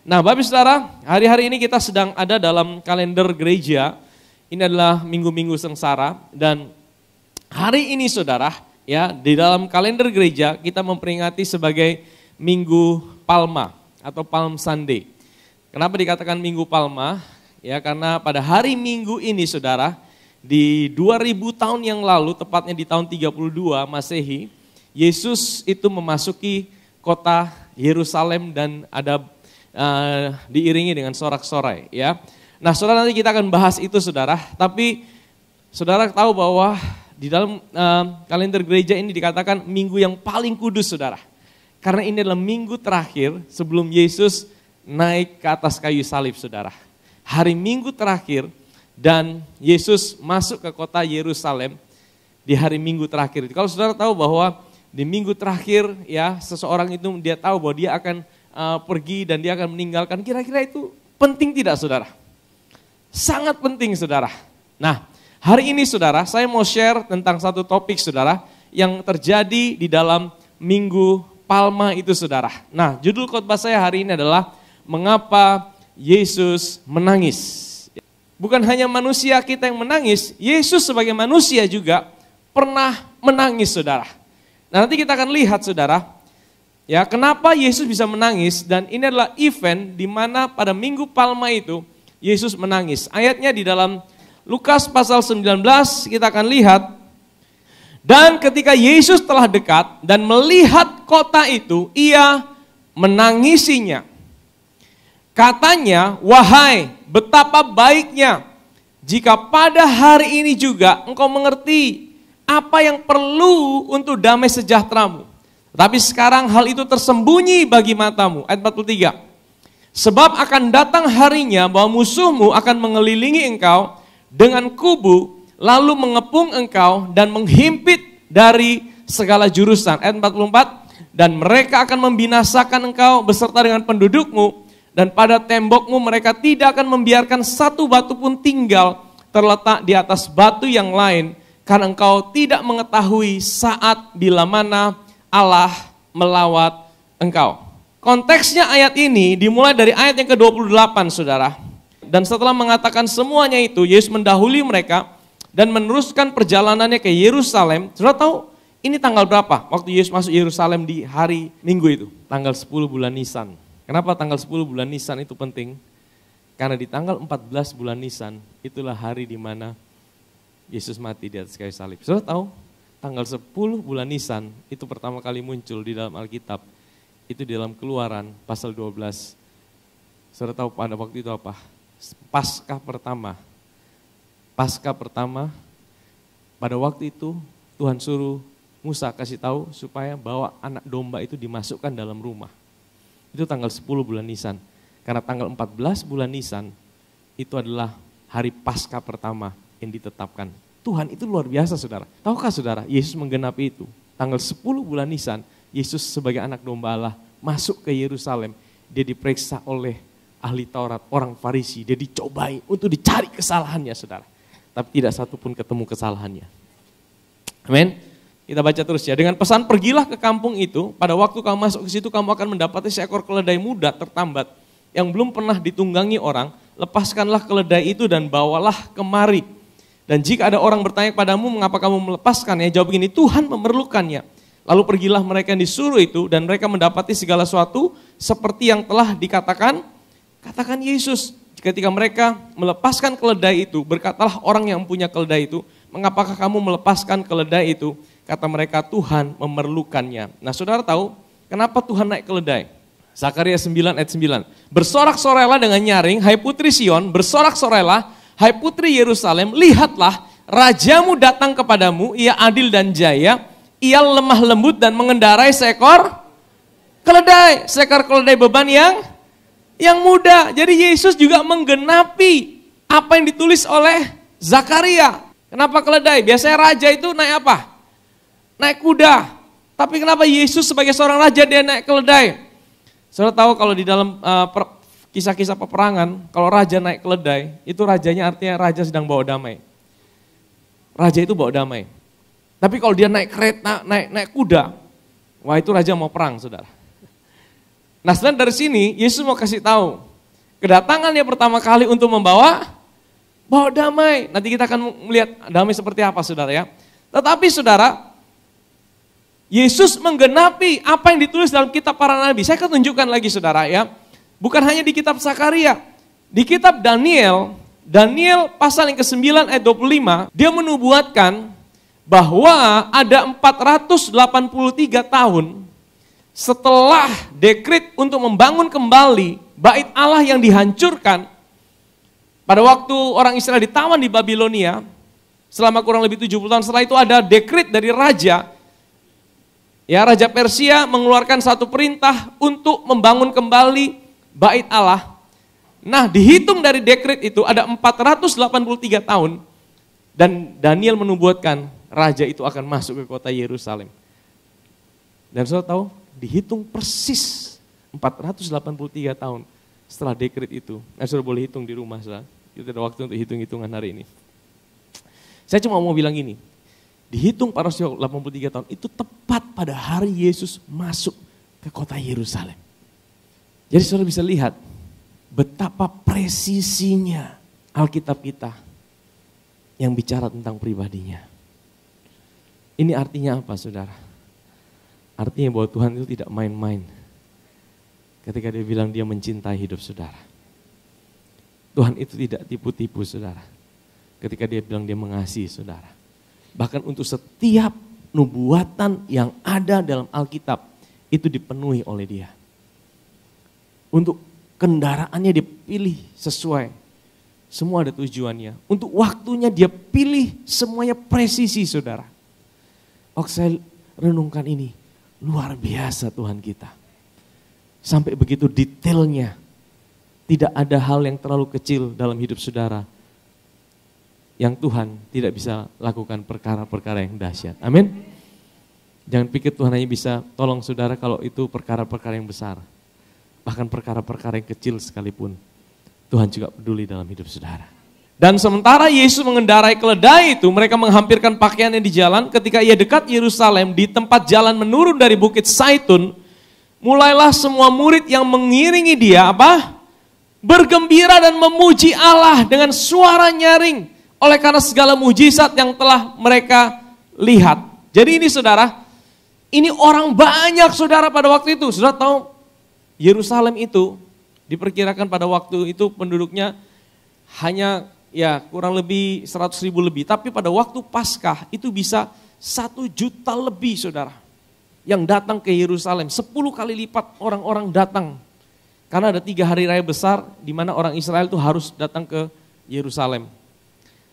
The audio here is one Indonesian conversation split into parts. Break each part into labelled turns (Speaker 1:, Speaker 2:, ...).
Speaker 1: Nah, Bapak Saudara, hari-hari ini kita sedang ada dalam kalender gereja. Ini adalah minggu-minggu sengsara dan hari ini Saudara, ya, di dalam kalender gereja kita memperingati sebagai Minggu Palma atau Palm Sunday. Kenapa dikatakan Minggu Palma? Ya, karena pada hari Minggu ini Saudara, di 2000 tahun yang lalu, tepatnya di tahun 32 Masehi, Yesus itu memasuki kota Yerusalem dan ada diiringi dengan sorak-sorai, ya. Nah, Saudara, nanti kita akan bahas itu Saudara, tapi Saudara tahu bahwa di dalam kalender gereja ini dikatakan minggu yang paling kudus Saudara. Karena ini adalah minggu terakhir sebelum Yesus naik ke atas kayu salib Saudara. Hari Minggu terakhir dan Yesus masuk ke kota Yerusalem di hari Minggu terakhir. Kalau Saudara tahu bahwa di minggu terakhir ya seseorang itu dia tahu bahwa dia akan pergi dan dia akan meninggalkan, kira-kira itu penting tidak Saudara? Sangat penting Saudara. Nah, hari ini Saudara, saya mau share tentang satu topik Saudara yang terjadi di dalam Minggu Palma itu Saudara. Nah, judul khotbah saya hari ini adalah Mengapa Yesus Menangis. Bukan hanya manusia kita yang menangis, Yesus sebagai manusia juga pernah menangis Saudara. Nah, nanti kita akan lihat Saudara, ya, kenapa Yesus bisa menangis, dan ini adalah event di mana pada Minggu Palma itu Yesus menangis. Ayatnya di dalam Lukas pasal 19 kita akan lihat, dan ketika Yesus telah dekat dan melihat kota itu, ia menangisinya. Katanya, wahai betapa baiknya jika pada hari ini juga engkau mengerti apa yang perlu untuk damai sejahteramu. Tapi sekarang hal itu tersembunyi bagi matamu. Ayat 43. Sebab akan datang harinya bahwa musuhmu akan mengelilingi engkau dengan kubu, lalu mengepung engkau dan menghimpit dari segala jurusan. Ayat 44. Dan mereka akan membinasakan engkau beserta dengan pendudukmu, dan pada tembokmu mereka tidak akan membiarkan satu batu pun tinggal terletak di atas batu yang lain, karena engkau tidak mengetahui saat bila mana Allah melawat engkau. Konteksnya ayat ini dimulai dari ayat yang ke-28 Saudara. Dan setelah mengatakan semuanya itu, Yesus mendahului mereka dan meneruskan perjalanannya ke Yerusalem. Saudara tahu ini tanggal berapa waktu Yesus masuk Yerusalem di hari Minggu itu? Tanggal 10 bulan Nisan. Kenapa tanggal 10 bulan Nisan itu penting? Karena di tanggal 14 bulan Nisan itulah hari di mana Yesus mati di atas kayu salib. Saudara tahu? Tanggal 10 bulan Nisan itu pertama kali muncul di dalam Alkitab. Itu di dalam Keluaran pasal 12. Saudara tahu pada waktu itu apa? Paskah pertama. Paskah pertama, pada waktu itu Tuhan suruh Musa kasih tahu supaya bawa anak domba itu dimasukkan dalam rumah. Itu tanggal 10 bulan Nisan. Karena tanggal 14 bulan Nisan itu adalah hari Paskah pertama yang ditetapkan. Tuhan itu luar biasa Saudara. Tahukah Saudara, Yesus menggenapi itu. Tanggal 10 bulan Nisan, Yesus sebagai anak domba Allah masuk ke Yerusalem. Dia diperiksa oleh ahli Taurat, orang Farisi. Dia dicobai untuk dicari kesalahannya Saudara. Tapi tidak satu pun ketemu kesalahannya. Amin. Kita baca terus ya. Dengan pesan pergilah ke kampung itu, pada waktu kamu masuk ke situ kamu akan mendapati seekor keledai muda tertambat yang belum pernah ditunggangi orang. Lepaskanlah keledai itu dan bawalah kemari. Dan jika ada orang bertanya kepadamu, mengapa kamu melepaskannya? Jawab begini, Tuhan memerlukannya. Lalu pergilah mereka yang disuruh itu, dan mereka mendapati segala sesuatu seperti yang telah katakan Yesus. Ketika mereka melepaskan keledai itu, berkatalah orang yang punya keledai itu, mengapakah kamu melepaskan keledai itu? Kata mereka, Tuhan memerlukannya. Nah, Saudara tahu kenapa Tuhan naik keledai? Zakaria 9 ayat 9. Bersorak-sorailah dengan nyaring, hai putri Sion, bersorak-sorailah, hai putri Yerusalem, lihatlah rajamu datang kepadamu, ia adil dan jaya, ia lemah lembut dan mengendarai seekor keledai. Seekor keledai beban yang muda. Jadi Yesus juga menggenapi apa yang ditulis oleh Zakaria. Kenapa keledai? Biasanya raja itu naik apa? Naik kuda. Tapi kenapa Yesus sebagai seorang raja dia naik keledai? Saudara tahu kalau di dalam kisah-kisah peperangan, kalau raja naik keledai, itu rajanya artinya raja sedang bawa damai. Raja itu bawa damai. Tapi kalau dia naik kereta, naik kuda, wah itu raja mau perang, saudara. Nah, setelah dari sini Yesus mau kasih tahu, kedatangannya pertama kali untuk bawa damai. Nanti kita akan melihat damai seperti apa, saudara ya. Tetapi saudara, Yesus menggenapi apa yang ditulis dalam kitab para nabi. Saya akan tunjukkan lagi, saudara ya. Bukan hanya di kitab Zakaria, di kitab Daniel pasal yang ke-9 ayat 25, dia menubuatkan bahwa ada 483 tahun setelah dekret untuk membangun kembali bait Allah yang dihancurkan pada waktu orang Israel ditawan di Babilonia selama kurang lebih 70 tahun. Setelah itu ada dekret dari raja, Raja Persia mengeluarkan satu perintah untuk membangun kembali bait Allah. Nah, dihitung dari dekret itu ada 483 tahun dan Daniel menubuatkan raja itu akan masuk ke kota Yerusalem. Dan saudara tahu, dihitung persis 483 tahun setelah dekret itu. Saudara boleh hitung di rumah, saudara. Kita ada waktu untuk hitung-hitungan hari ini. Saya cuma mau bilang gini, dihitung 483 tahun itu tepat pada hari Yesus masuk ke kota Yerusalem. Jadi saudara bisa lihat betapa presisinya Alkitab kita yang bicara tentang pribadinya. Ini artinya apa, saudara? Artinya bahwa Tuhan itu tidak main-main ketika dia bilang dia mencintai hidup saudara. Tuhan itu tidak tipu-tipu, saudara, ketika dia bilang dia mengasihi saudara. Bahkan untuk setiap nubuatan yang ada dalam Alkitab itu dipenuhi oleh dia. Untuk kendaraannya dia pilih sesuai, semua ada tujuannya. Untuk waktunya dia pilih semuanya presisi, saudara. Saya renungkan ini, luar biasa Tuhan kita. Sampai begitu detailnya. Tidak ada hal yang terlalu kecil dalam hidup saudara yang Tuhan tidak bisa lakukan perkara-perkara yang dahsyat. Amin. Jangan pikir Tuhan hanya bisa tolong saudara kalau itu perkara-perkara yang besar. Bahkan perkara-perkara yang kecil sekalipun Tuhan juga peduli dalam hidup saudara. Dan sementara Yesus mengendarai keledai itu, mereka menghampirkan pakaiannya di jalan. Ketika ia dekat Yerusalem, di tempat jalan menurun dari Bukit Zaitun, mulailah semua murid yang mengiringi dia bergembira dan memuji Allah dengan suara nyaring oleh karena segala mujizat yang telah mereka lihat. Jadi ini saudara, ini orang banyak saudara pada waktu itu. Saudara tahu Yerusalem itu diperkirakan pada waktu itu penduduknya hanya kurang lebih 100.000 lebih. Tapi pada waktu Paskah itu bisa 1 juta lebih saudara yang datang ke Yerusalem. 10 kali lipat orang-orang datang. Karena ada 3 hari raya besar di mana orang Israel itu harus datang ke Yerusalem.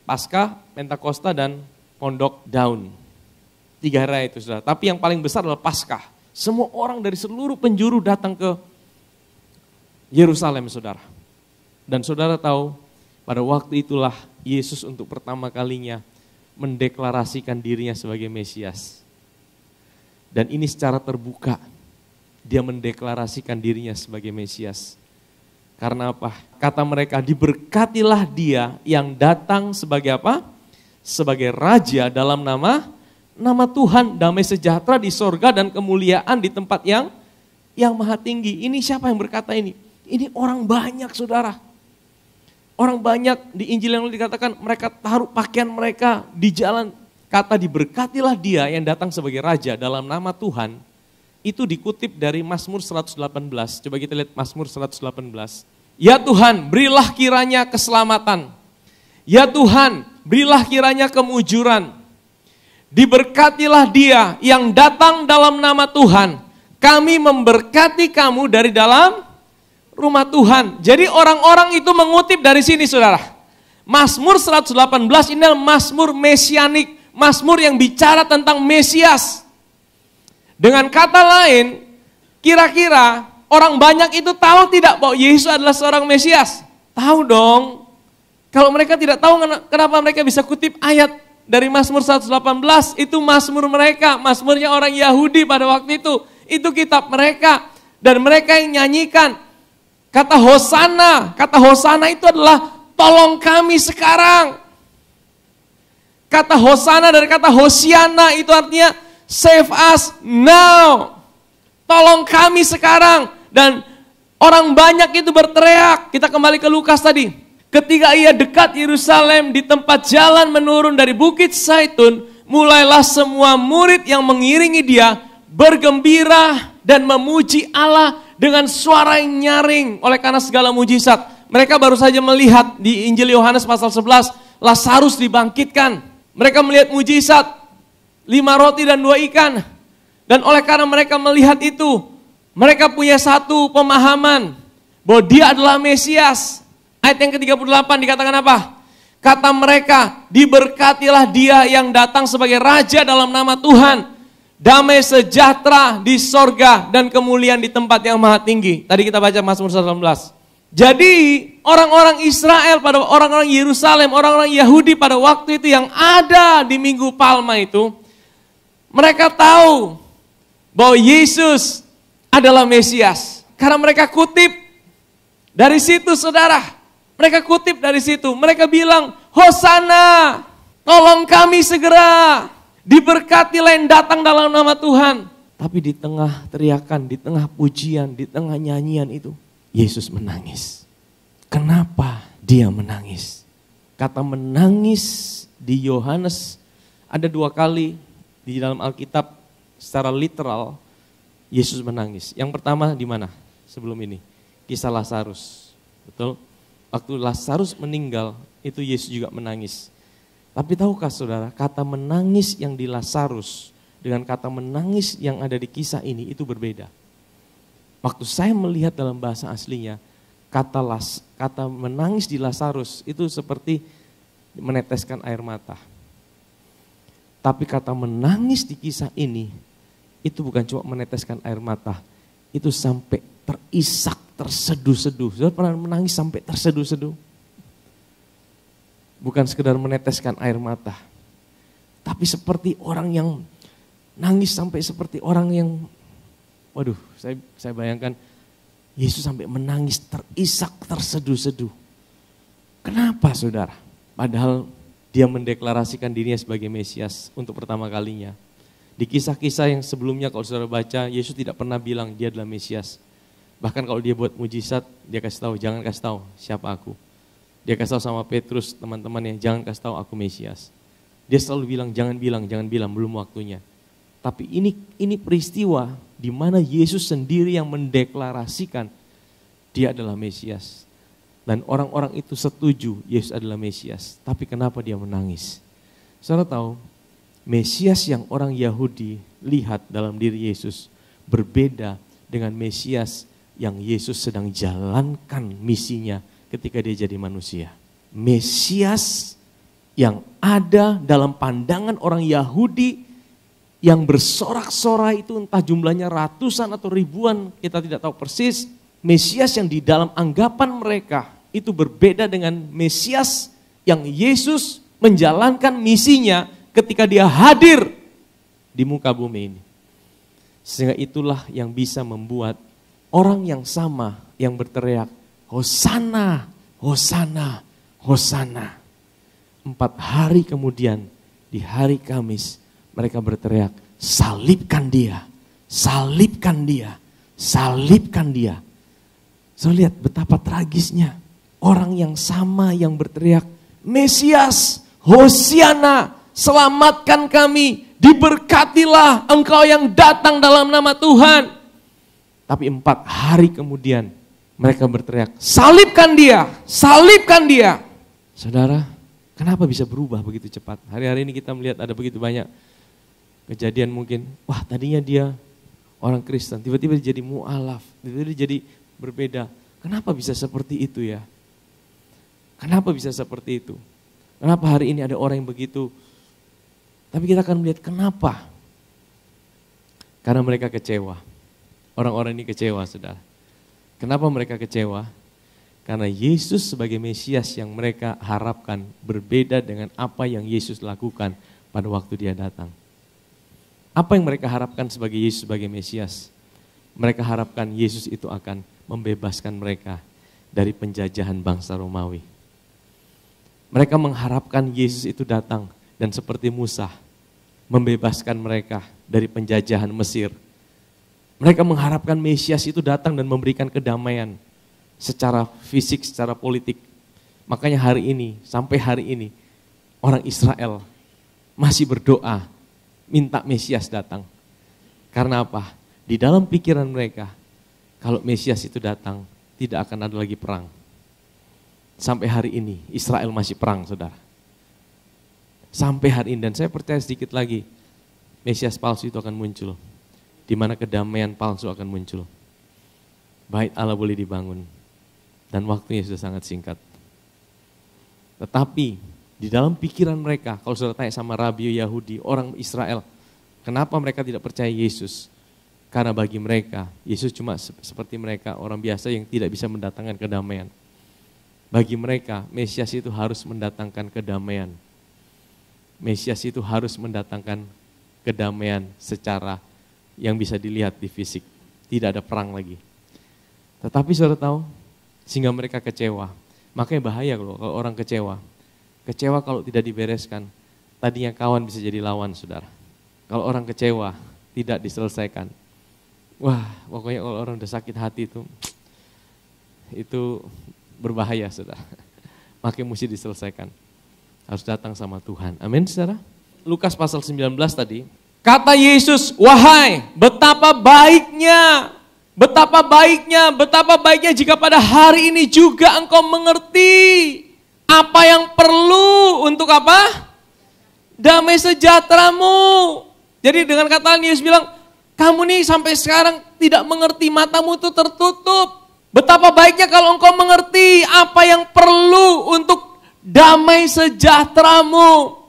Speaker 1: Paskah, Pentakosta, dan Pondok Daun. 3 hari raya itu saudara. Tapi yang paling besar adalah Paskah. Semua orang dari seluruh penjuru datang ke Yerusalem saudara. Dan saudara tahu, pada waktu itulah Yesus untuk pertama kalinya mendeklarasikan dirinya sebagai Mesias. Dan ini secara terbuka, dia mendeklarasikan dirinya sebagai Mesias. Karena apa? Kata mereka, diberkatilah dia yang datang sebagai apa? Sebagai Raja dalam nama Tuhan, damai sejahtera di sorga dan kemuliaan di tempat yang maha tinggi. Ini siapa yang berkata ini? Ini orang banyak saudara. Orang banyak di Injil yang dikatakan mereka taruh pakaian mereka di jalan. Kata diberkatilah dia yang datang sebagai Raja dalam nama Tuhan. Itu dikutip dari Mazmur 118. Coba kita lihat Mazmur 118. Ya Tuhan, berilah kiranya keselamatan. Ya Tuhan, berilah kiranya kemujuran. Diberkatilah dia yang datang dalam nama Tuhan. Kami memberkati kamu dari dalam rumah Tuhan. Jadi orang-orang itu mengutip dari sini saudara. Mazmur 118 ini adalah Mazmur mesianik. Mazmur yang bicara tentang Mesias. Dengan kata lain, kira-kira orang banyak itu tahu tidak bahwa Yesus adalah seorang Mesias? Tahu dong. Kalau mereka tidak tahu, kenapa mereka bisa kutip ayat dari Mazmur 118? Itu Mazmur mereka, Mazmurnya orang Yahudi pada waktu itu. Itu kitab mereka. Dan mereka yang nyanyikan kata Hosana itu adalah tolong kami sekarang. Kata Hosana dari kata Hosiana itu artinya save us now. Tolong kami sekarang. Dan orang banyak itu berteriak. Kita kembali ke Lukas tadi. Ketika ia dekat Yerusalem di tempat jalan menurun dari Bukit Zaitun, mulailah semua murid yang mengiringi dia bergembira dan memuji Allah dengan suara yang nyaring oleh karena segala mujizat. Mereka baru saja melihat di Injil Yohanes pasal 11, Lazarus dibangkitkan. Mereka melihat mujizat, 5 roti dan 2 ikan. Dan oleh karena mereka melihat itu, mereka punya satu pemahaman bahwa dia adalah Mesias. Ayat yang ke-38 dikatakan apa? Kata mereka, diberkatilah dia yang datang sebagai raja dalam nama Tuhan. Damai sejahtera di sorga dan kemuliaan di tempat yang maha tinggi. Tadi kita baca Mazmur 19. Jadi orang-orang Israel, pada orang-orang Yerusalem, orang-orang Yahudi pada waktu itu yang ada di Minggu Palma itu, mereka tahu bahwa Yesus adalah Mesias. Karena mereka kutip dari situ, saudara. Mereka kutip dari situ. Mereka bilang, Hosana, tolong kami segera. Diberkatilah yang datang dalam nama Tuhan. Tapi di tengah teriakan, di tengah pujian, di tengah nyanyian itu, Yesus menangis. Kenapa dia menangis? Kata menangis di Yohanes ada 2 kali di dalam Alkitab. Secara literal, Yesus menangis. Yang pertama di mana? Sebelum ini, kisah Lazarus. Betul? Waktu Lazarus meninggal, itu Yesus juga menangis. Tapi tahukah saudara, kata menangis yang di Lazarus dengan kata menangis yang ada di kisah ini itu berbeda. Waktu saya melihat dalam bahasa aslinya, kata menangis di Lazarus itu seperti meneteskan air mata. Tapi kata menangis di kisah ini, itu bukan cuma meneteskan air mata, itu sampai terisak, terseduh-seduh. Saudara pernah menangis sampai terseduh-seduh? Bukan sekedar meneteskan air mata, tapi seperti orang yang nangis sampai seperti orang yang, waduh, saya bayangkan Yesus sampai menangis terisak, terseduh-seduh. Kenapa saudara? Padahal dia mendeklarasikan dirinya sebagai Mesias untuk pertama kalinya. Di kisah-kisah yang sebelumnya kalau saudara baca, Yesus tidak pernah bilang dia adalah Mesias. Bahkan kalau dia buat mujizat, dia kasih tahu, jangan kasih tahu siapa aku. Dia kasih tahu sama Petrus, teman-temannya, jangan kasih tahu aku Mesias. Dia selalu bilang, jangan bilang, belum waktunya. Tapi ini peristiwa di mana Yesus sendiri yang mendeklarasikan dia adalah Mesias. Dan orang-orang itu setuju Yesus adalah Mesias. Tapi kenapa dia menangis? Saudara tahu, Mesias yang orang Yahudi lihat dalam diri Yesus berbeda dengan Mesias yang Yesus sedang jalankan misinya ketika dia jadi manusia. Mesias yang ada dalam pandangan orang Yahudi yang bersorak-sorai itu entah jumlahnya ratusan atau ribuan, kita tidak tahu persis. Mesias yang di dalam anggapan mereka itu berbeda dengan Mesias yang Yesus menjalankan misinya ketika dia hadir di muka bumi ini. Sehingga itulah yang bisa membuat orang yang sama yang berteriak, Hosana, Hosana, Hosana. 4 hari kemudian di hari Kamis mereka berteriak, salibkan dia, salibkan dia, salibkan dia. So lihat betapa tragisnya orang yang sama yang berteriak, Mesias, Hosiana, selamatkan kami, diberkatilah engkau yang datang dalam nama Tuhan. Tapi 4 hari kemudian mereka berteriak, salibkan dia, salibkan dia. Saudara, kenapa bisa berubah begitu cepat? Hari-hari ini kita melihat ada begitu banyak kejadian mungkin, wah tadinya dia orang Kristen, tiba-tiba jadi mu'alaf, tiba-tiba jadi berbeda. Kenapa bisa seperti itu ya? Kenapa bisa seperti itu? Kenapa hari ini ada orang yang begitu? Tapi kita akan melihat kenapa. Karena mereka kecewa. Orang-orang ini kecewa, saudara. Kenapa mereka kecewa? Karena Yesus sebagai Mesias yang mereka harapkan berbeda dengan apa yang Yesus lakukan pada waktu dia datang. Apa yang mereka harapkan sebagai Yesus sebagai Mesias? Mereka harapkan Yesus itu akan membebaskan mereka dari penjajahan bangsa Romawi. Mereka mengharapkan Yesus itu datang dan seperti Musa membebaskan mereka dari penjajahan Mesir. Mereka mengharapkan Mesias itu datang dan memberikan kedamaian secara fisik, secara politik. Makanya hari ini, sampai hari ini, orang Israel masih berdoa, minta Mesias datang. Karena apa? Di dalam pikiran mereka, kalau Mesias itu datang, tidak akan ada lagi perang. Sampai hari ini, Israel masih perang, saudara. Sampai hari ini, dan saya percaya sedikit lagi, Mesias palsu itu akan muncul. Di mana kedamaian palsu akan muncul. Bait Allah boleh dibangun. Dan waktunya sudah sangat singkat. Tetapi di dalam pikiran mereka, kalau sudah tanya sama Rabi Yahudi, orang Israel, kenapa mereka tidak percaya Yesus? Karena bagi mereka, Yesus cuma seperti mereka, orang biasa yang tidak bisa mendatangkan kedamaian. Bagi mereka, Mesias itu harus mendatangkan kedamaian. Mesias itu harus mendatangkan kedamaian secara yang bisa dilihat di fisik. Tidak ada perang lagi. Tetapi saudara tahu, sehingga mereka kecewa. Makanya bahaya loh kalau orang kecewa. Kecewa kalau tidak dibereskan, tadinya kawan bisa jadi lawan, saudara. Kalau orang kecewa, tidak diselesaikan. Wah, pokoknya kalau orang udah sakit hati itu berbahaya, saudara. Makanya mesti diselesaikan. Harus datang sama Tuhan. Amin, saudara. Lukas pasal 19 tadi, kata Yesus, wahai betapa baiknya jika pada hari ini juga engkau mengerti apa yang perlu untuk apa? Damai sejahteramu. Jadi dengan kata Yesus bilang, kamu nih sampai sekarang tidak mengerti, matamu itu tertutup. Betapa baiknya kalau engkau mengerti apa yang perlu untuk damai sejahteramu.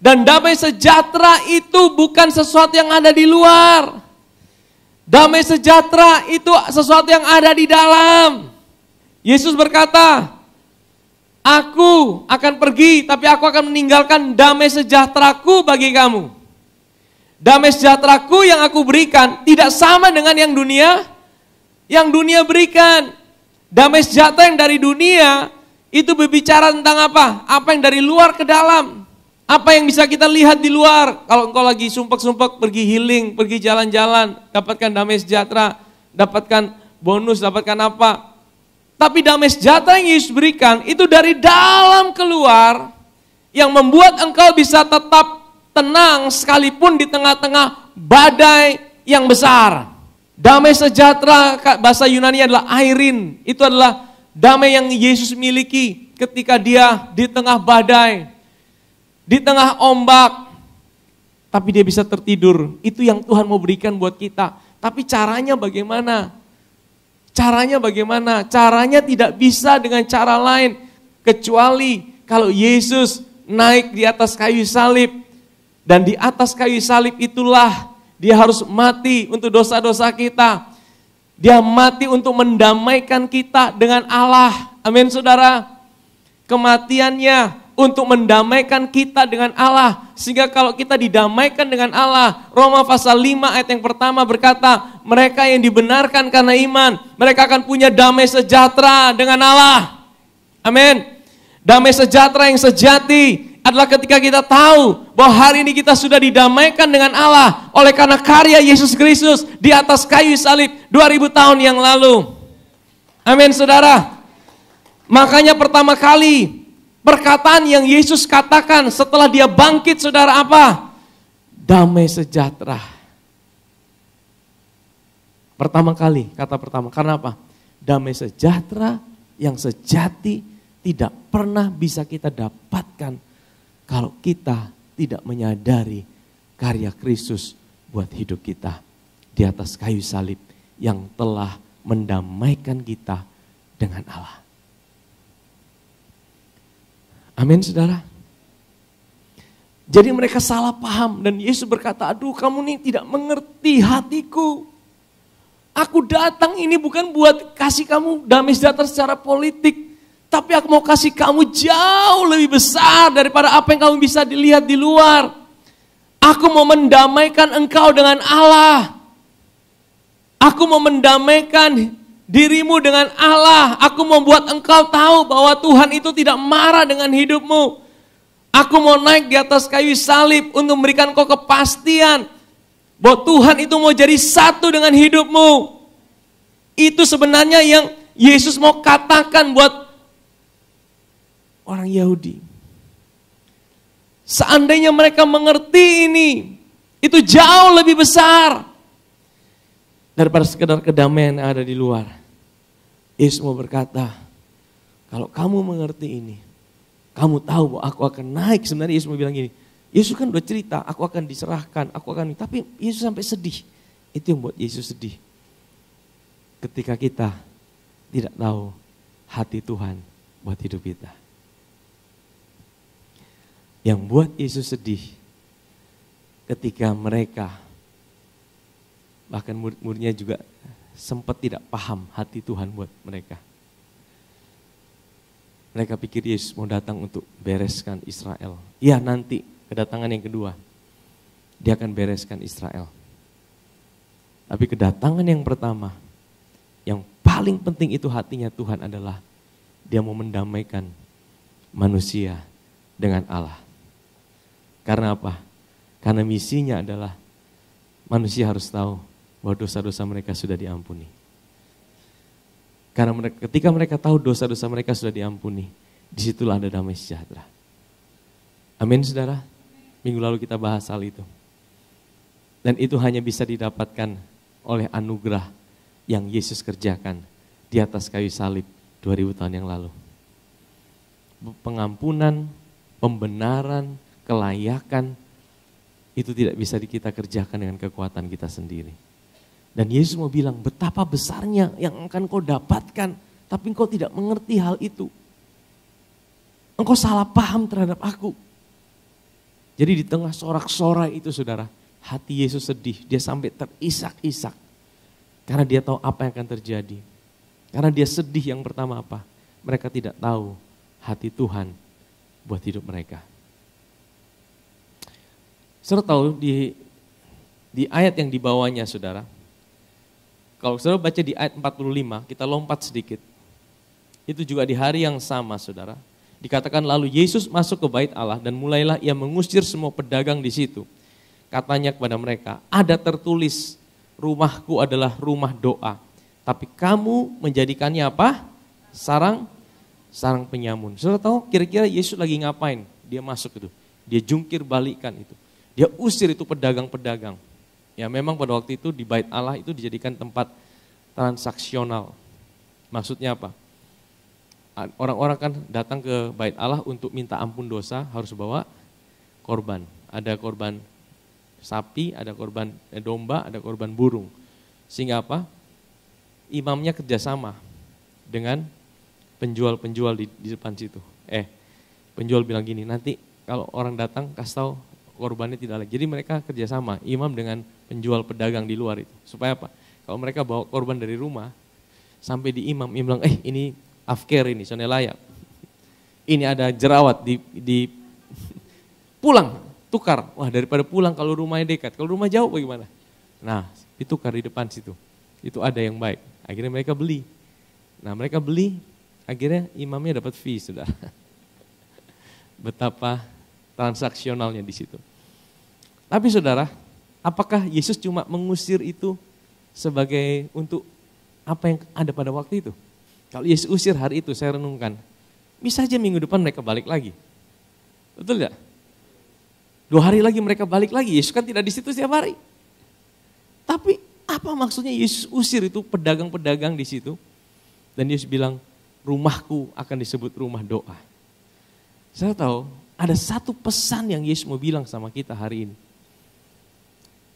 Speaker 1: Dan damai sejahtera itu bukan sesuatu yang ada di luar. Damai sejahtera itu sesuatu yang ada di dalam. Yesus berkata, aku akan pergi tapi aku akan meninggalkan damai sejahteraku bagi kamu. Damai sejahteraku yang aku berikan tidak sama dengan yang dunia berikan. Damai sejahtera yang dari dunia itu berbicara tentang apa? Apa yang dari luar ke dalam. Apa yang bisa kita lihat di luar? Kalau engkau lagi sumpek-sumpek, pergi healing, pergi jalan-jalan, dapatkan damai sejahtera, dapatkan bonus, dapatkan apa. Tapi damai sejahtera yang Yesus berikan, itu dari dalam keluar, yang membuat engkau bisa tetap tenang sekalipun di tengah-tengah badai yang besar. Damai sejahtera, bahasa Yunani adalah airin, itu adalah damai yang Yesus miliki ketika dia di tengah badai. Di tengah ombak, tapi dia bisa tertidur. Itu yang Tuhan mau berikan buat kita. Tapi caranya bagaimana? Caranya tidak bisa dengan cara lain. Kecuali kalau Yesus naik di atas kayu salib. Dan di atas kayu salib itulah dia harus mati untuk dosa-dosa kita. Dia mati untuk mendamaikan kita dengan Allah. Amin, saudara. Kematiannya untuk mendamaikan kita dengan Allah. Sehingga kalau kita didamaikan dengan Allah, Roma pasal 5 ayat yang pertama berkata, mereka yang dibenarkan karena iman, mereka akan punya damai sejahtera dengan Allah. Amin. Damai sejahtera yang sejati adalah ketika kita tahu bahwa hari ini kita sudah didamaikan dengan Allah oleh karena karya Yesus Kristus di atas kayu salib 2000 tahun yang lalu. Amin, saudara. Makanya pertama kali perkataan yang Yesus katakan setelah dia bangkit, saudara, apa? Damai sejahtera. Pertama kali, kata pertama. Karena apa? Damai sejahtera yang sejati tidak pernah bisa kita dapatkan kalau kita tidak menyadari karya Kristus buat hidup kita di atas kayu salib yang telah mendamaikan kita dengan Allah. Amin, saudara. Jadi mereka salah paham dan Yesus berkata, aduh kamu nih tidak mengerti hatiku. Aku datang ini bukan buat kasih kamu damai sejahtera secara politik. Tapi aku mau kasih kamu jauh lebih besar daripada apa yang kamu bisa dilihat di luar. Aku mau mendamaikan engkau dengan Allah. Aku mau mendamaikan dirimu dengan Allah. Aku membuat engkau tahu bahwa Tuhan itu tidak marah dengan hidupmu. Aku mau naik di atas kayu salib untuk memberikan kau kepastian Bahwa Tuhan itu mau jadi satu dengan hidupmu. Itu sebenarnya yang Yesus mau katakan buat orang Yahudi. Seandainya mereka mengerti ini, itu jauh lebih besar daripada sekedar kedamaian yang ada di luar. Yesus mau berkata, kalau kamu mengerti ini, kamu tahu bahwa aku akan naik. Sebenarnya Yesus mau bilang gini, Yesus kan udah cerita, aku akan diserahkan, aku akan, tapi Yesus sampai sedih. Itu yang buat Yesus sedih. Ketika kita tidak tahu hati Tuhan buat hidup kita. Yang buat Yesus sedih ketika mereka, bahkan murid-muridnya juga sempat tidak paham hati Tuhan buat mereka. Mereka pikir Yesus mau datang untuk bereskan Israel. Ya nanti kedatangan yang kedua, dia akan bereskan Israel. Tapi kedatangan yang pertama, yang paling penting itu hatinya Tuhan adalah dia mau mendamaikan manusia dengan Allah. Karena apa? Karena misinya adalah manusia harus tahu bahwa dosa-dosa mereka sudah diampuni. Karena ketika mereka tahu dosa-dosa mereka sudah diampuni, disitulah ada damai sejahtera. Amin saudara? Minggu lalu kita bahas hal itu. Dan itu hanya bisa didapatkan oleh anugerah yang Yesus kerjakan di atas kayu salib 2000 tahun yang lalu. Pengampunan, pembenaran, kelayakan, itu tidak bisa kita kerjakan dengan kekuatan kita sendiri. Dan Yesus mau bilang, betapa besarnya yang akan kau dapatkan, tapi engkau tidak mengerti hal itu. Engkau salah paham terhadap aku. Jadi di tengah sorak-sorai itu saudara, hati Yesus sedih, dia sampai terisak-isak. Karena dia tahu apa yang akan terjadi. Karena dia sedih yang pertama apa? Mereka tidak tahu hati Tuhan buat hidup mereka. Saudara tahu di ayat yang dibawanya saudara, kalau saudara baca di ayat 45, kita lompat sedikit. Itu juga di hari yang sama saudara. Dikatakan lalu Yesus masuk ke bait Allah dan mulailah ia mengusir semua pedagang di situ. Katanya kepada mereka, ada tertulis, rumahku adalah rumah doa. Tapi kamu menjadikannya apa? Sarang penyamun. Saudara tahu kira-kira Yesus lagi ngapain? Dia masuk itu. Dia jungkir balikan itu. Dia usir itu pedagang-pedagang. Ya memang pada waktu itu di bait Allah itu dijadikan tempat transaksional. Maksudnya apa? Orang-orang kan datang ke bait Allah untuk minta ampun dosa harus bawa korban. Ada korban sapi, ada korban domba, ada korban burung. Sehingga apa? Imamnya kerjasama dengan penjual-penjual di depan situ. Penjual bilang gini, nanti kalau orang datang kasih tahu korbannya tidak lagi. Jadi mereka kerjasama, imam dengan penjual pedagang di luar itu. Supaya apa? Kalau mereka bawa korban dari rumah, sampai di imam bilang, ini afker ini, soalnya layak. Ini ada jerawat di pulang, tukar. Wah daripada pulang kalau rumahnya dekat, kalau rumah jauh bagaimana? Nah ditukar di depan situ, itu ada yang baik. Akhirnya mereka beli. Nah mereka beli, akhirnya imamnya dapat fee sudah. Betapa transaksionalnya di situ. Tapi saudara, apakah Yesus cuma mengusir itu sebagai untuk apa yang ada pada waktu itu? Kalau Yesus usir hari itu, saya renungkan, bisa aja minggu depan mereka balik lagi. Betul tidak? 2 hari lagi mereka balik lagi, Yesus kan tidak di situ setiap hari. Tapi apa maksudnya Yesus usir itu pedagang-pedagang di situ? Dan Yesus bilang, rumahku akan disebut rumah doa. Saya tahu ada satu pesan yang Yesus mau bilang sama kita hari ini.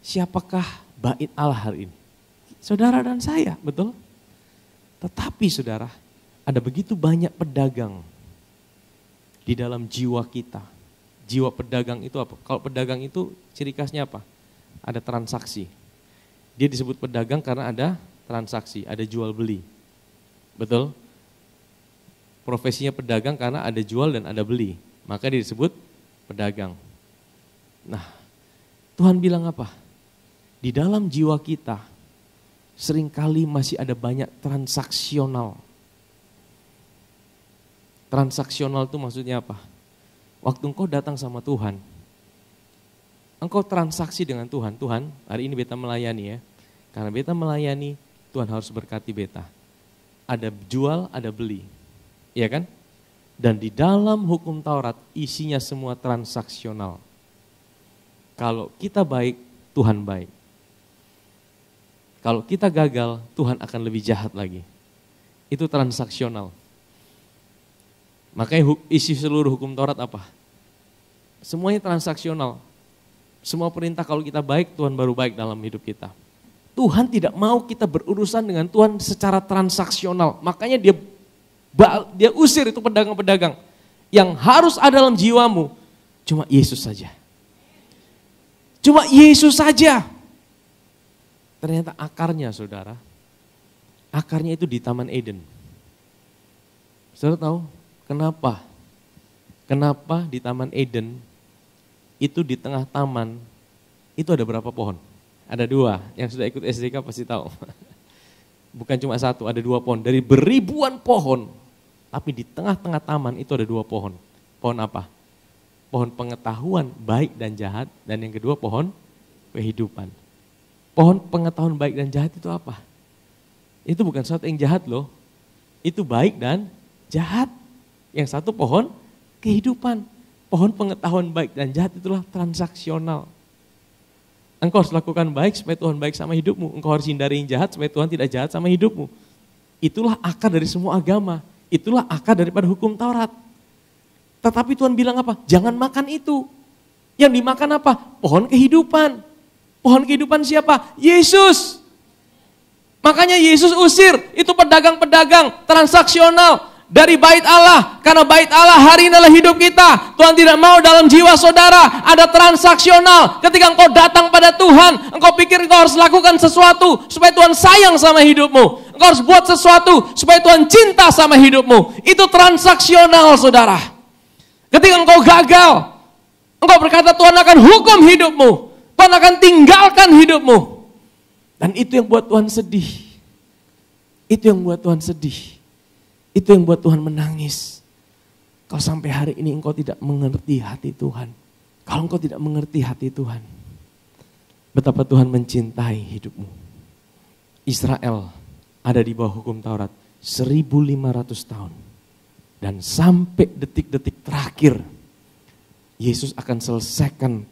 Speaker 1: Siapakah bait Allah hari ini? Saudara dan saya, betul? Tetapi saudara, ada begitu banyak pedagang di dalam jiwa kita. Jiwa pedagang itu apa? Kalau pedagang itu ciri khasnya apa? Ada transaksi. Dia disebut pedagang karena ada transaksi, ada jual beli. Betul? Profesinya pedagang karena ada jual dan ada beli. Maka dia disebut pedagang. Nah, Tuhan bilang apa? Di dalam jiwa kita, seringkali masih ada banyak transaksional. Transaksional itu maksudnya apa? Waktu engkau datang sama Tuhan, engkau transaksi dengan Tuhan. Tuhan, hari ini beta melayani ya. Karena beta melayani, Tuhan harus berkati beta. Ada jual, ada beli. Iya kan? Dan di dalam hukum Taurat isinya semua transaksional. Kalau kita baik, Tuhan baik. Kalau kita gagal, Tuhan akan lebih jahat lagi. Itu transaksional. Makanya isi seluruh hukum Taurat apa? Semuanya transaksional. Semua perintah kalau kita baik, Tuhan baru baik dalam hidup kita. Tuhan tidak mau kita berurusan dengan Tuhan secara transaksional. Makanya dia usir itu pedagang-pedagang. Yang harus ada dalam jiwamu, cuma Yesus saja. Cuma Yesus saja. Ternyata akarnya saudara, akarnya itu di Taman Eden. Saudara tahu kenapa? Kenapa di Taman Eden itu di tengah taman itu ada berapa pohon? Ada 2, yang sudah ikut SDK pasti tahu. Bukan cuma 1, ada 2 pohon. Dari beribuan pohon, tapi di tengah-tengah taman itu ada 2 pohon. Pohon apa? Pohon pengetahuan baik dan jahat, dan yang kedua pohon kehidupan. Pohon pengetahuan baik dan jahat itu apa? Itu bukan sesuatu yang jahat loh. Itu baik dan jahat. Yang satu pohon kehidupan. Pohon pengetahuan baik dan jahat itulah transaksional. Engkau harus lakukan baik supaya Tuhan baik sama hidupmu. Engkau harus hindari yang jahat supaya Tuhan tidak jahat sama hidupmu. Itulah akar dari semua agama. Itulah akar daripada hukum Taurat. Tetapi Tuhan bilang apa? Jangan makan itu. Yang dimakan apa? Pohon kehidupan. Pohon kehidupan siapa? Yesus. Makanya Yesus usir itu pedagang-pedagang transaksional dari bait Allah. Karena bait Allah hari ini adalah hidup kita. Tuhan tidak mau dalam jiwa saudara ada transaksional. Ketika engkau datang pada Tuhan, engkau pikir engkau harus lakukan sesuatu supaya Tuhan sayang sama hidupmu. Engkau harus buat sesuatu supaya Tuhan cinta sama hidupmu. Itu transaksional saudara. Ketika engkau gagal, engkau berkata Tuhan akan hukum hidupmu. Tuhan akan tinggalkan hidupmu. Dan itu yang buat Tuhan sedih. Itu yang buat Tuhan sedih. Itu yang buat Tuhan menangis. Kalau sampai hari ini engkau tidak mengerti hati Tuhan. Kalau engkau tidak mengerti hati Tuhan. Betapa Tuhan mencintai hidupmu. Israel ada di bawah hukum Taurat 1500 tahun. Dan sampai detik-detik terakhir Yesus akan selesaikan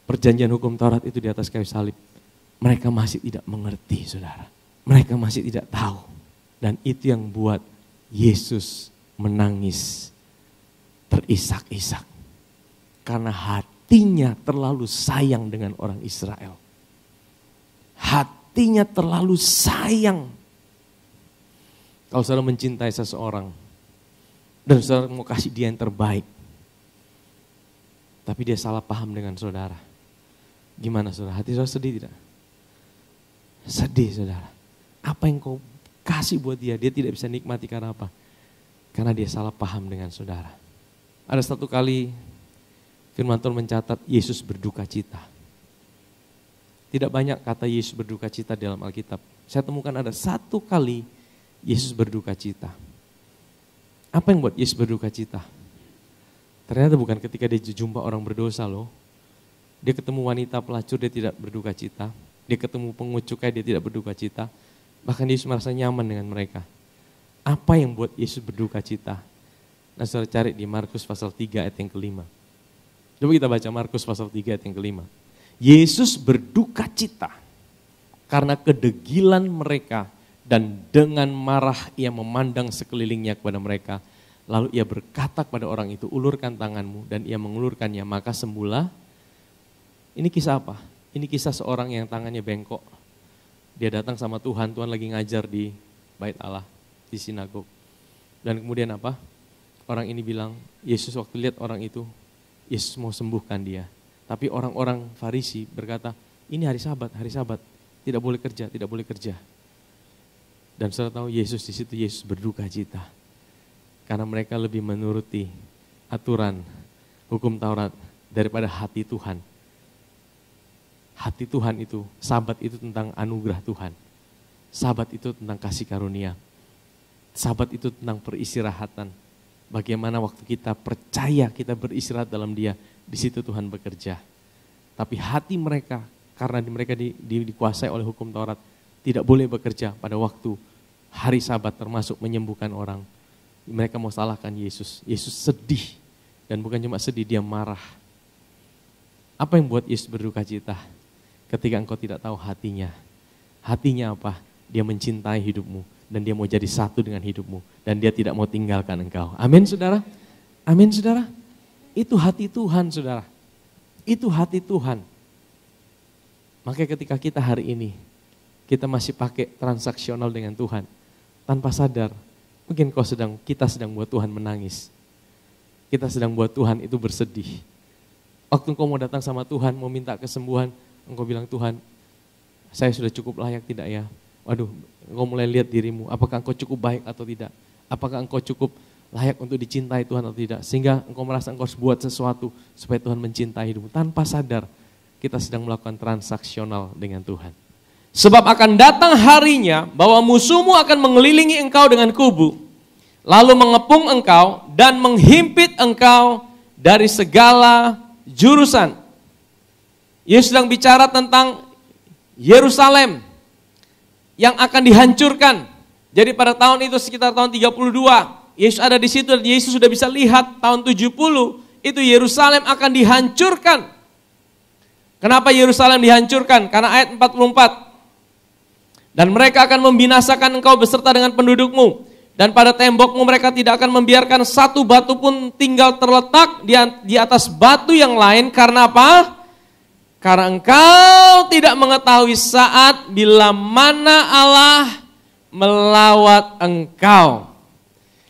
Speaker 1: perjanjian hukum Taurat itu di atas kayu salib. Mereka masih tidak mengerti saudara. Mereka masih tidak tahu. Dan itu yang buat Yesus menangis terisak-isak. Karena hatinya terlalu sayang dengan orang Israel. Hatinya terlalu sayang. Kalau saudara mencintai seseorang dan saudara mau kasih dia yang terbaik, tapi dia salah paham dengan saudara, gimana saudara? Hati saudara sedih tidak? Sedih saudara. Apa yang kau kasih buat dia, dia tidak bisa nikmati karena apa? Karena dia salah paham dengan saudara. Ada satu kali firman Tuhan mencatat Yesus berduka cita. Tidak banyak kata Yesus berduka cita dalam Alkitab. Saya temukan ada satu kali Yesus berduka cita. Apa yang buat Yesus berduka cita? Ternyata bukan ketika dia jumpa orang berdosa loh. Dia ketemu wanita pelacur, dia tidak berduka cita. Dia ketemu pengungut cukai, dia tidak berduka cita. Bahkan Yesus merasa nyaman dengan mereka. Apa yang buat Yesus berduka cita? Nah saudara cari di Markus pasal 3 ayat yang kelima. Coba kita baca Markus pasal 3 ayat yang kelima. Yesus berduka cita karena kedegilan mereka dan dengan marah ia memandang sekelilingnya kepada mereka. Lalu ia berkata kepada orang itu, ulurkan tanganmu, dan ia mengulurkannya, maka sembuhlah. Ini kisah apa? Ini kisah seorang yang tangannya bengkok. Dia datang sama Tuhan, Tuhan lagi ngajar di bait Allah, di sinagog. Dan kemudian apa? Orang ini bilang, Yesus waktu lihat orang itu, Yesus mau sembuhkan dia. Tapi orang-orang Farisi berkata, ini hari Sabat, tidak boleh kerja, tidak boleh kerja. Dan saudara tahu Yesus di situ, Yesus berduka cita. Karena mereka lebih menuruti aturan hukum Taurat daripada hati Tuhan. Hati Tuhan itu, Sabat itu tentang anugerah Tuhan. Sabat itu tentang kasih karunia. Sabat itu tentang peristirahatan. Bagaimana waktu kita percaya kita beristirahat dalam Dia, di situ Tuhan bekerja. Tapi hati mereka, karena mereka dikuasai oleh hukum Taurat, tidak boleh bekerja pada waktu hari Sabat termasuk menyembuhkan orang. Mereka mau salahkan Yesus. Yesus sedih. Dan bukan cuma sedih, dia marah. Apa yang buat Yesus berduka cita? Ketika engkau tidak tahu hatinya. Hatinya apa? Dia mencintai hidupmu. Dan dia mau jadi satu dengan hidupmu. Dan dia tidak mau tinggalkan engkau. Amin saudara? Amin saudara? Itu hati Tuhan saudara. Itu hati Tuhan. Makanya ketika kita hari ini, kita masih pakai transaksional dengan Tuhan. Tanpa sadar, mungkin kita sedang buat Tuhan menangis. Kita sedang buat Tuhan itu bersedih. Waktu engkau mau datang sama Tuhan, mau minta kesembuhan, engkau bilang, Tuhan, saya sudah cukup layak tidak ya? Waduh, engkau mulai lihat dirimu, apakah engkau cukup baik atau tidak? Apakah engkau cukup layak untuk dicintai Tuhan atau tidak? Sehingga engkau merasa engkau harus buat sesuatu supaya Tuhan mencintai hidupmu. Tanpa sadar, kita sedang melakukan transaksional dengan Tuhan. Sebab akan datang harinya bahwa musuhmu akan mengelilingi engkau dengan kubu, lalu mengepung engkau dan menghimpit engkau dari segala jurusan. Yesus sedang bicara tentang Yerusalem yang akan dihancurkan. Jadi pada tahun itu sekitar tahun 32, Yesus ada di situ dan Yesus sudah bisa lihat tahun 70 itu Yerusalem akan dihancurkan. Kenapa Yerusalem dihancurkan? Karena ayat 44. Dan mereka akan membinasakan engkau beserta dengan pendudukmu. Dan pada tembokmu mereka tidak akan membiarkan satu batu pun tinggal terletak di atas batu yang lain. Karena apa? Karena engkau tidak mengetahui saat bila mana Allah melawat engkau.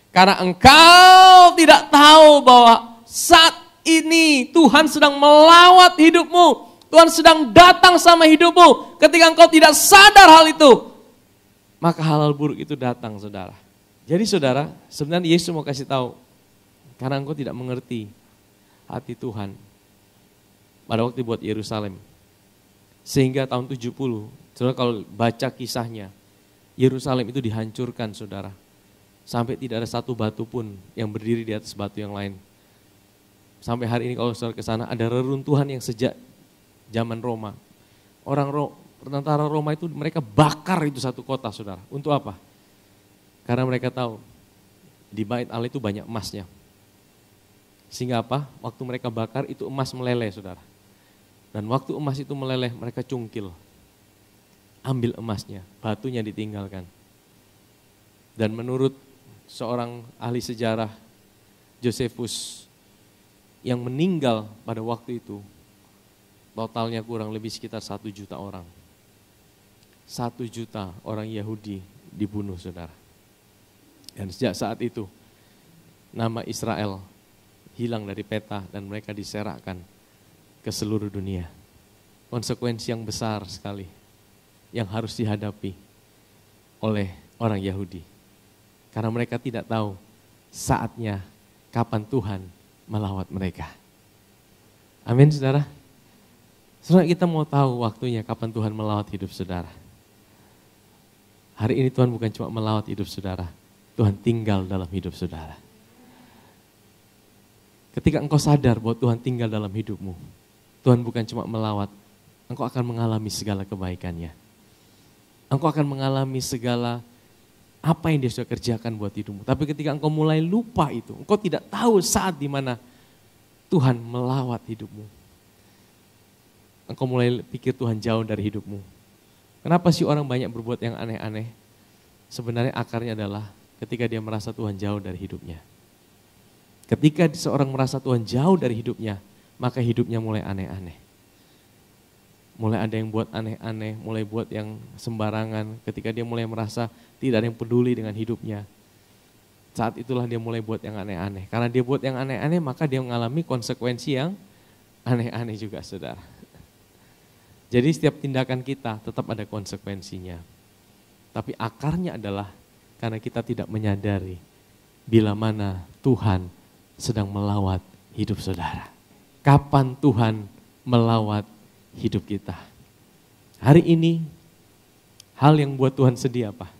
Speaker 1: Karena engkau tidak tahu bahwa saat ini Tuhan sedang melawat hidupmu. Tuhan sedang datang sama hidupmu. Ketika engkau tidak sadar hal itu, maka hal-hal buruk itu datang saudara. Jadi saudara, sebenarnya Yesus mau kasih tahu, karena engkau tidak mengerti hati Tuhan pada waktu buat Yerusalem. Sehingga tahun 70, saudara kalau baca kisahnya, Yerusalem itu dihancurkan saudara. Sampai tidak ada satu batu pun yang berdiri di atas batu yang lain. Sampai hari ini kalau saudara ke sana ada reruntuhan yang sejak zaman Roma. Tentara Roma itu mereka bakar itu satu kota saudara. Untuk apa? Karena mereka tahu di Bait Allah itu banyak emasnya. Sehingga apa? Waktu mereka bakar itu emas meleleh saudara. Dan waktu emas itu meleleh mereka cungkil. Ambil emasnya, batunya ditinggalkan. Dan menurut seorang ahli sejarah, Josephus, yang meninggal pada waktu itu, totalnya kurang lebih sekitar 1 juta orang. 1 juta orang Yahudi dibunuh saudara. Dan sejak saat itu, nama Israel hilang dari peta dan mereka diserahkan ke seluruh dunia. Konsekuensi yang besar sekali yang harus dihadapi oleh orang Yahudi. Karena mereka tidak tahu saatnya kapan Tuhan melawat mereka. Amin saudara. Saudara kita mau tahu waktunya kapan Tuhan melawat hidup saudara. Hari ini Tuhan bukan cuma melawat hidup saudara, Tuhan tinggal dalam hidup saudara. Ketika engkau sadar bahwa Tuhan tinggal dalam hidupmu, Tuhan bukan cuma melawat, engkau akan mengalami segala kebaikannya. Engkau akan mengalami segala apa yang dia sudah kerjakan buat hidupmu. Tapi ketika engkau mulai lupa itu, engkau tidak tahu saat di mana Tuhan melawat hidupmu. Engkau mulai pikir Tuhan jauh dari hidupmu. Kenapa sih orang banyak berbuat yang aneh-aneh? Sebenarnya akarnya adalah ketika dia merasa Tuhan jauh dari hidupnya. Ketika seorang merasa Tuhan jauh dari hidupnya, maka hidupnya mulai aneh-aneh. Mulai ada yang buat aneh-aneh, mulai buat yang sembarangan. Ketika dia mulai merasa tidak ada yang peduli dengan hidupnya, saat itulah dia mulai buat yang aneh-aneh. Karena dia buat yang aneh-aneh, maka dia mengalami konsekuensi yang aneh-aneh juga saudara. Jadi setiap tindakan kita tetap ada konsekuensinya. Tapi akarnya adalah karena kita tidak menyadari bila mana Tuhan sedang melawat hidup saudara. Kapan Tuhan melawat hidup kita? Hari ini hal yang buat Tuhan sedih apa?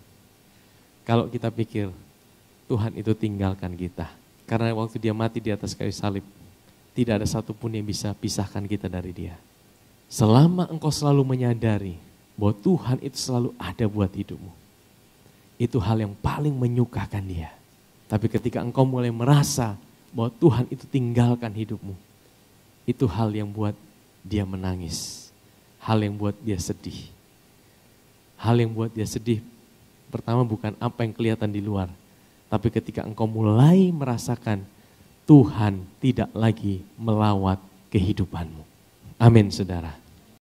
Speaker 1: Kalau kita pikir Tuhan itu tinggalkan kita. Karena waktu dia mati di atas kayu salib, tidak ada satupun yang bisa pisahkan kita dari dia. Selama engkau selalu menyadari bahwa Tuhan itu selalu ada buat hidupmu, itu hal yang paling menyukakan Dia. Tapi ketika engkau mulai merasa bahwa Tuhan itu tinggalkan hidupmu, itu hal yang buat dia menangis, hal yang buat dia sedih. Hal yang buat dia sedih pertama bukan apa yang kelihatan di luar, tapi ketika engkau mulai merasakan Tuhan tidak lagi melawat kehidupanmu. Amin, saudara.